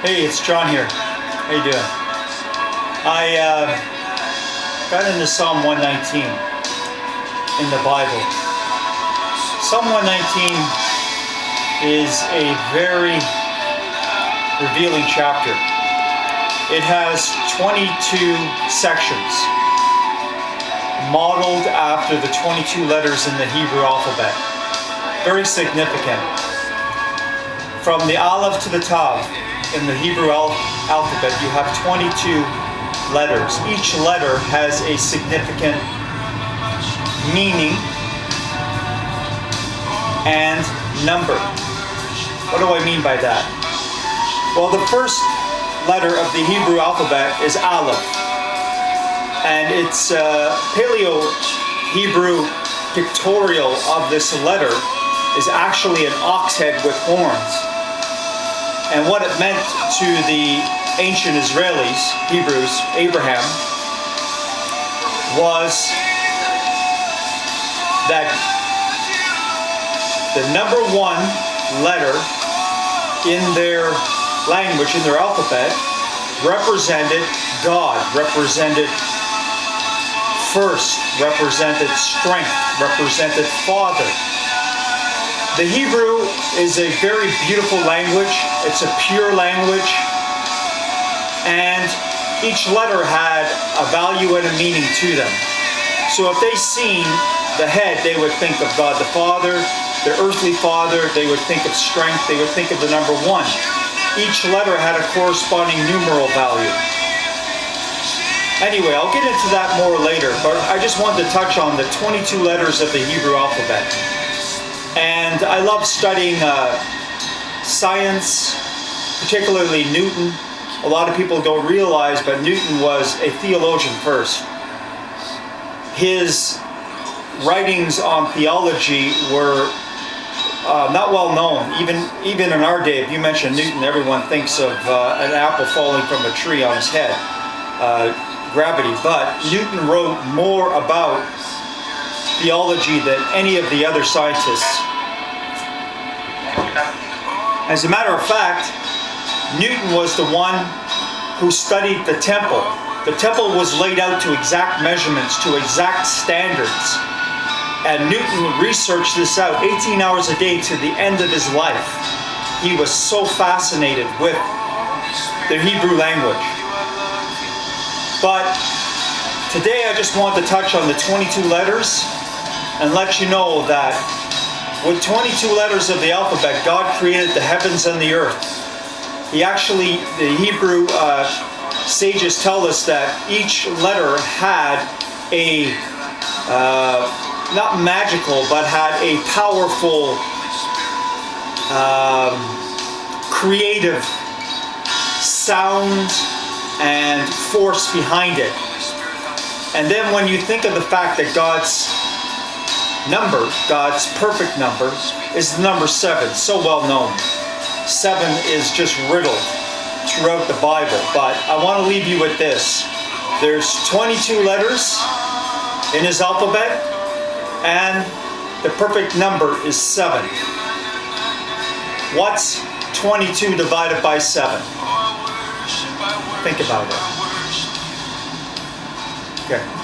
Hey, it's John here. How you doing? I got into Psalm 119 in the Bible. Psalm 119 is a very revealing chapter. It has 22 sections modeled after the 22 letters in the Hebrew alphabet. Very significant. From the Aleph to the Tav in the Hebrew alphabet, you have 22 letters. Each letter has a significant meaning and number. What do I mean by that? Well, the first letter of the Hebrew alphabet is Aleph, and it's Paleo-Hebrew pictorial of this letter is actually an ox head with horns. And what it meant to the ancient Israelis, Hebrews, Abraham, was that the number one letter in their language, in their alphabet, represented God, represented first, represented strength, represented Father. The Hebrew is a very beautiful language. It's a pure language. And each letter had a value and a meaning to them. So if they seen the head, they would think of God the Father, their earthly father, they would think of strength, they would think of the number one. Each letter had a corresponding numeral value. Anyway, I'll get into that more later, but I just wanted to touch on the 22 letters of the Hebrew alphabet. And I love studying science, particularly Newton. A lot of people don't realize, but Newton was a theologian first. His writings on theology were not well known. Even in our day, if you mention Newton, everyone thinks of an apple falling from a tree on his head, gravity. But Newton wrote more about theology than any of the other scientists. As a matter of fact, Newton was the one who studied the temple. The temple was laid out to exact measurements, to exact standards. And Newton researched this out 18 hours a day to the end of his life. He was so fascinated with the Hebrew language. But today I just want to touch on the 22 letters and let you know that with 22 letters of the alphabet, God created the heavens and the earth. The Hebrew sages tell us that each letter had a, not magical, but had a powerful, creative sound and force behind it. And then when you think of the fact that God's number, God's perfect number, is the number 7, so well known. 7 is just riddled throughout the Bible. But I want to leave you with this. There's 22 letters in his alphabet, and the perfect number is 7. What's 22 divided by 7? Think about it. Okay.